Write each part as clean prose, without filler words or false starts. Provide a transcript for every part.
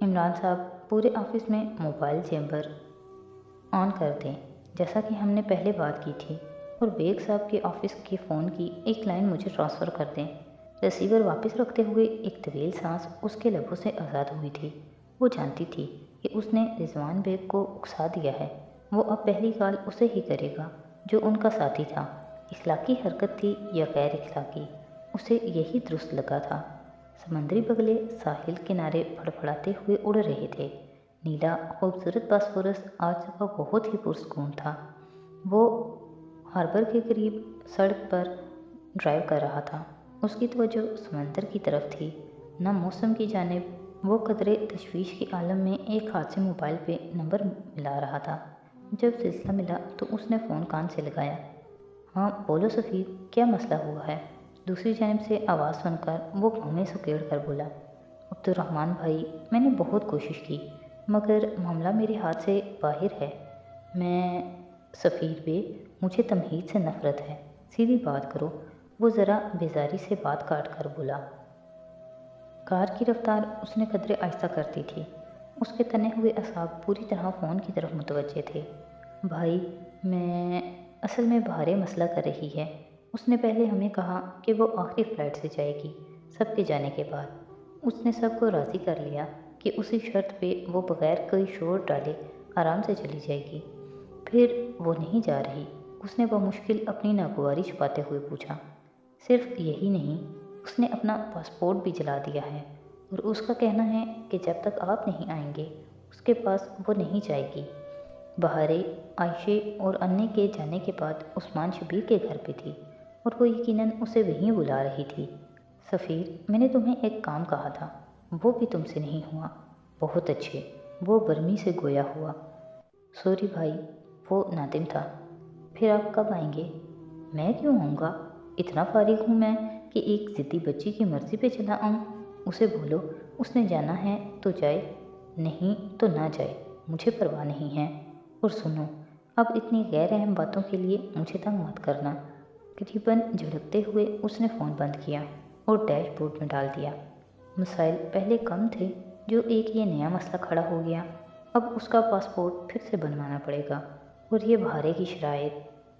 عمران صاحب پورے آفس میں موبائل چیمبر آن کر دیں جیسا کہ ہم نے پہلے بات کی تھی، اور بیگ صاحب کے آفس کے فون کی ایک لائن مجھے ٹرانسفر کر دیں۔ ریسیور واپس رکھتے ہوئے ایک طویل سانس اس کے لبوں سے آزاد ہوئی تھی۔ وہ جانتی تھی کہ اس نے رضوان بیگ کو اکسا دیا ہے۔ وہ اب پہلی کال اسے ہی کرے گا جو ان کا ساتھی تھا۔ اخلاقی حرکت تھی یا غیر اخلاقی، اسے یہی درست لگا تھا۔ سمندری بگلے ساحل کنارے پھڑپھڑاتے ہوئے اڑ رہے تھے۔ نیلا خوبصورت باسفورس آج صبح بہت ہی پرسکون تھا۔ وہ ہاربر کے قریب سڑک پر ڈرائیو کر رہا تھا۔ اس کی توجہ سمندر کی طرف تھی، نہ موسم کی جانب۔ وہ قدرے تشویش کے عالم میں ایک ہاتھ سے موبائل پہ نمبر ملا رہا تھا۔ جب سلسلہ ملا تو اس نے فون کان سے لگایا۔ ہاں بولو سفیر، کیا مسئلہ ہوا ہے؟ دوسری جانب سے آواز سن کر وہ پھومے سکیڑ کر بولا، عبدالرحمن بھائی، میں نے بہت کوشش کی مگر معاملہ میرے ہاتھ سے باہر ہے۔ میں سفیر بے، مجھے تمہید سے نفرت ہے، سیدھی بات کرو۔ وہ ذرا بیزاری سے بات کاٹ کر بولا۔ کار کی رفتار اس نے قدرے آہستہ کرتی تھی۔ اس کے تنے ہوئے اعصاب پوری طرح فون کی طرف متوجہ تھے۔ بھائی، میں اصل میں بھارے مسئلہ کر رہی ہے۔ اس نے پہلے ہمیں کہا کہ وہ آخری فلائٹ سے جائے گی، سب کے جانے کے بعد۔ اس نے سب کو راضی کر لیا کہ اسی شرط پہ وہ بغیر کوئی شور ڈالے آرام سے چلی جائے گی۔ پھر وہ نہیں جا رہی؟ اس نے بمشکل اپنی ناگواری چھپاتے ہوئے پوچھا۔ صرف یہی نہیں، اس نے اپنا پاسپورٹ بھی جلا دیا ہے، اور اس کا کہنا ہے کہ جب تک آپ نہیں آئیں گے اس کے پاس وہ نہیں جائے گی۔ بہارے عائشہ اور انے کے جانے کے بعد عثمان شبیر کے گھر پہ تھی، اور وہ یقیناً اسے وہیں بلا رہی تھی۔ سفیر، میں نے تمہیں ایک کام کہا تھا، وہ بھی تم سے نہیں ہوا۔ بہت اچھے، وہ برمی سے گویا ہوا۔ سوری بھائی، وہ نادم تھا۔ پھر آپ کب آئیں گے؟ میں کیوں آؤں گا؟ اتنا فارغ ہوں میں کہ ایک ضدی بچی کی مرضی پہ چلا آؤں؟ اسے بولو اس نے جانا ہے تو جائے، نہیں تو نہ جائے، مجھے پرواہ نہیں ہے۔ اور سنو، اب اتنی غیر اہم باتوں کے لیے مجھے تنگ مت کرنا۔ قریباً جھڑکتے ہوئے اس نے فون بند کیا اور ڈیش بورڈ میں ڈال دیا۔ مسائل پہلے کم تھے، جو ایک یہ نیا مسئلہ کھڑا ہو گیا۔ اب اس کا پاسپورٹ پھر سے بنوانا پڑے گا، اور یہ بھارے کی شرائط۔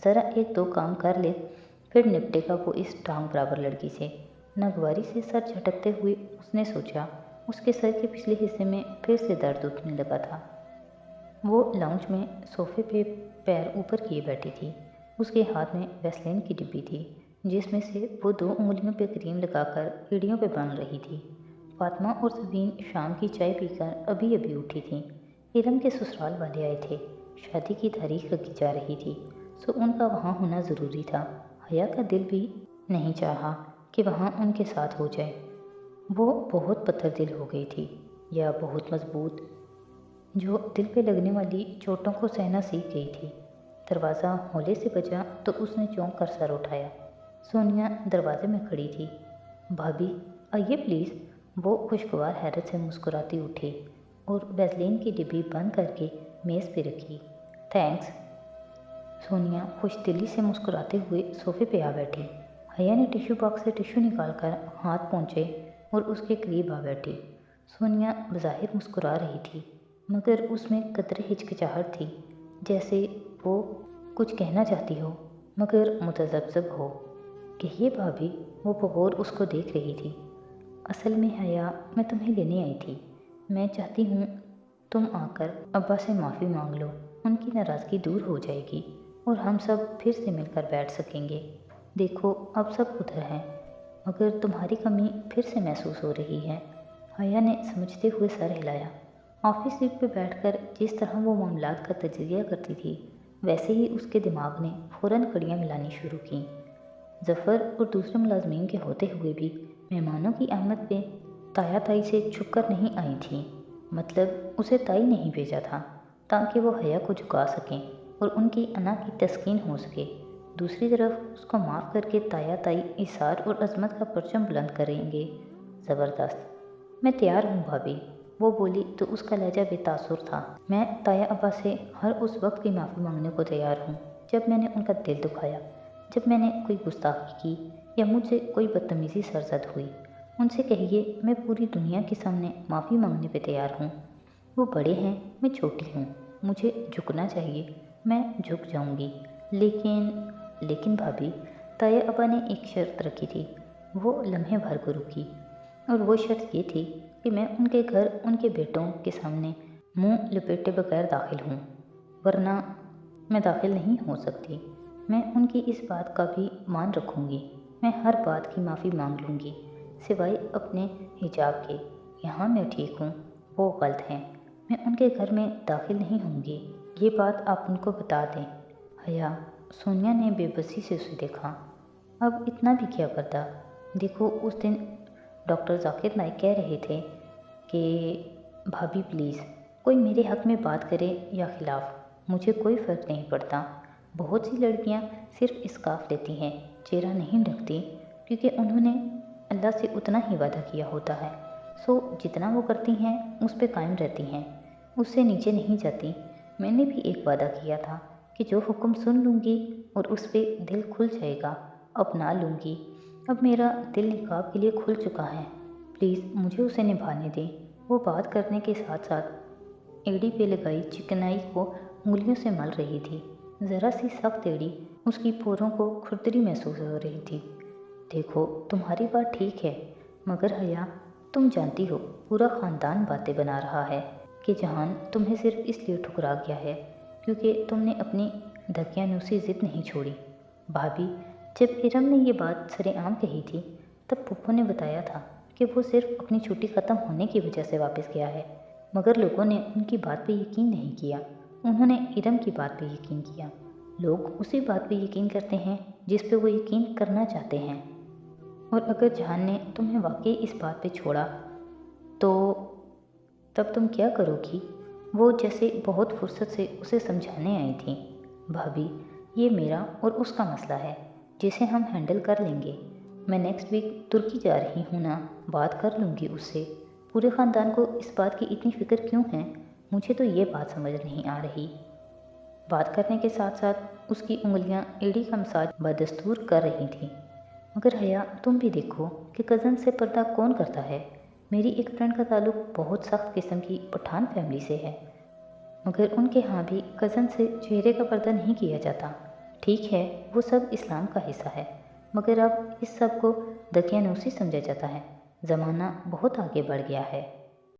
ذرا ایک دو کام کر لے، پھر نپٹے گا وہ اس ٹانگ برابر لڑکی سے۔ ناگواری سے سر جھٹکتے ہوئے اس نے سوچا، اس کے سر کے پچھلے حصے میں پھر سے درد اٹھنے لگا تھا۔ وہ لاؤنج میں صوفے پہ پیر اوپر کیے بیٹھی تھی۔ اس کے ہاتھ میں ویسلین کی ڈبی تھی، جس میں سے وہ 2 انگلیوں پہ کریم لگا کر ایڑیوں پہ باندھ رہی تھی۔ فاطمہ اور سبین شام کی چائے پی کر ابھی اٹھی تھیں۔ ارم کے سسرال والے آئے تھے، شادی کی تاریخ رکھی جا رہی تھی، سو ان کا وہاں ہونا ضروری تھا۔ حیا کا دل بھی نہیں چاہا کہ وہاں ان کے ساتھ ہو جائے۔ وہ بہت پتھر دل ہو گئی تھی، یا بہت مضبوط، جو دل پہ لگنے والی چوٹوں کو سہنا سیکھ گئی تھی۔ دروازہ ہولے سے بجا تو اس نے چونک کر سر اٹھایا۔ سونیا دروازے میں کھڑی تھی۔ بھابھی آئیے پلیز۔ وہ خوشگوار حیرت سے مسکراتی اٹھی اور ویسلین کی ڈبی بند کر کے میز پہ رکھی۔ تھینکس۔ سونیا خوش دلی سے مسکراتے ہوئے صوفے پہ آ بیٹھی۔ حیا نے ٹیشو باکس سے ٹیشو نکال کر ہاتھ پہنچے اور اس کے قریب آ بیٹھی۔ سونیا بظاہر مسکرا رہی تھی، مگر اس میں قدرے ہچکچاہٹ تھی، جیسے وہ کچھ کہنا چاہتی ہو مگر متذبذب ہو۔ کہیے بھابھی۔ وہ بغور اس کو دیکھ رہی تھی۔ اصل میں حیا، میں تمہیں لینے آئی تھی۔ میں چاہتی ہوں تم آ کر ابا سے معافی مانگ لو، ان کی ناراضگی دور ہو جائے گی اور ہم سب پھر سے مل کر بیٹھ سکیں گے۔ دیکھو اب سب ادھر ہیں، مگر تمہاری کمی پھر سے محسوس ہو رہی ہے۔ حیا نے سمجھتے ہوئے سر ہلایا۔ آفس سیٹ پہ بیٹھ کر جس طرح وہ معاملات کا تجزیہ کرتی تھی، ویسے ہی اس کے دماغ نے فوراً کڑیاں ملانی شروع کیں۔ ظفر اور دوسرے ملازمین کے ہوتے ہوئے بھی مہمانوں کی آمد پہ تایا تائی سے چھپ کر نہیں آئی تھیں، مطلب اسے تائی نہیں بھیجا تھا تاکہ وہ حیا کو جھکا سکیں اور ان کی انا کی تسکین ہو سکے۔ دوسری طرف اس کو معاف کر کے تایا تائی ایثار اور عظمت کا پرچم بلند کریں گے۔ زبردست۔ میں تیار ہوں بھابھی، وہ بولی تو اس کا لہجہ بے تاثر تھا۔ میں تایا ابا سے ہر اس وقت بھی معافی مانگنے کو تیار ہوں جب میں نے ان کا دل دکھایا، جب میں نے کوئی گستاخی کی یا مجھ سے کوئی بدتمیزی سرزد ہوئی۔ ان سے کہیے میں پوری دنیا کے سامنے معافی مانگنے پہ تیار ہوں۔ وہ بڑے ہیں، میں چھوٹی ہوں، مجھے جھکنا چاہیے، میں جھک جاؤں گی۔ لیکن بھابھی، تایا ابا نے ایک شرط رکھی تھی۔ وہ لمحے بھر کو رکی، اور وہ شرط یہ تھی کہ میں ان کے گھر ان کے بیٹوں کے سامنے منہ لپیٹے بغیر داخل ہوں، ورنہ میں داخل نہیں ہو سکتی۔ میں ان کی اس بات کا بھی مان رکھوں گی، میں ہر بات کی معافی مانگ لوں گی، سوائے اپنے حجاب کے۔ یہاں میں ٹھیک ہوں، وہ غلط ہیں، میں ان کے گھر میں داخل نہیں ہوں گی، یہ بات آپ ان کو بتا دیں۔ حیا، سونیا نے بے بسی سے اسے دیکھا۔ اب اتنا بھی کیا کرتا؟ دیکھو، اس دن ڈاکٹر ذاکر نائک کہہ رہے تھے کہ بھابھی پلیز، کوئی میرے حق میں بات کرے یا خلاف، مجھے کوئی فرق نہیں پڑتا۔ بہت سی لڑکیاں صرف اسکارف لیتی ہیں، چہرہ نہیں ڈھکتی، کیونکہ انہوں نے اللہ سے اتنا ہی وعدہ کیا ہوتا ہے، سو جتنا وہ کرتی ہیں اس پہ قائم رہتی ہیں، اس سے نیچے نہیں جاتی۔ میں نے بھی ایک وعدہ کیا تھا کہ جو حکم سن لوں گی اور اس پہ دل کھل جائے گا، اپنا لوں گی۔ اب میرا دل نقاب کے لیے کھل چکا ہے، پلیز مجھے اسے نبھانے دیں۔ وہ بات کرنے کے ساتھ ساتھ ایڑی پہ لگائی چکنائی کو انگلیوں سے مل رہی تھی۔ ذرا سی سخت ایڑی اس کی پوروں کو کھردری محسوس ہو رہی تھی۔ دیکھو، تمہاری بات ٹھیک ہے، مگر حیا، تم جانتی ہو پورا خاندان باتیں بنا رہا ہے کہ جہان تمہیں صرف اس لیے ٹھکرا گیا ہے کیونکہ تم نے اپنی دقیانوسی ضد نہیں چھوڑی۔ بھابھی، جب ارم نے یہ بات سر عام کہی تھی، تب پھپھو نے بتایا تھا کہ وہ صرف اپنی چھٹی ختم ہونے کی وجہ سے واپس گیا ہے، مگر لوگوں نے ان کی بات پہ یقین نہیں کیا، انہوں نے ارم کی بات پہ یقین کیا۔ لوگ اسی بات پہ یقین کرتے ہیں جس پہ وہ یقین کرنا چاہتے ہیں، اور اگر جہان نے تمہیں واقعی اس بات پہ چھوڑا تو تب تم کیا کرو گی؟ وہ جیسے بہت فرصت سے اسے سمجھانے آئی تھیں۔ بھابھی، یہ میرا اور اس کا مسئلہ ہے جسے ہم ہینڈل کر لیں گے۔ میں نیکسٹ ویک ترکی جا رہی ہوں نا، بات کر لوں گی اس سے۔ پورے خاندان کو اس بات کی اتنی فکر کیوں ہے؟ مجھے تو یہ بات سمجھ نہیں آ رہی۔ بات کرنے کے ساتھ ساتھ اس کی انگلیاں ایڑی کا مساج بدستور کر رہی تھیں۔ مگر حیا، تم بھی دیکھو کہ کزن سے پردہ کون کرتا ہے؟ میری ایک فرینڈ کا تعلق بہت سخت قسم کی پٹھان فیملی سے ہے، مگر ان کے ہاں بھی کزن سے چہرے کا پردہ نہیں کیا جاتا۔ ٹھیک ہے، وہ سب اسلام کا حصہ ہے، مگر اب اس سب کو دقیانوسی سمجھا جاتا ہے۔ زمانہ بہت آگے بڑھ گیا ہے۔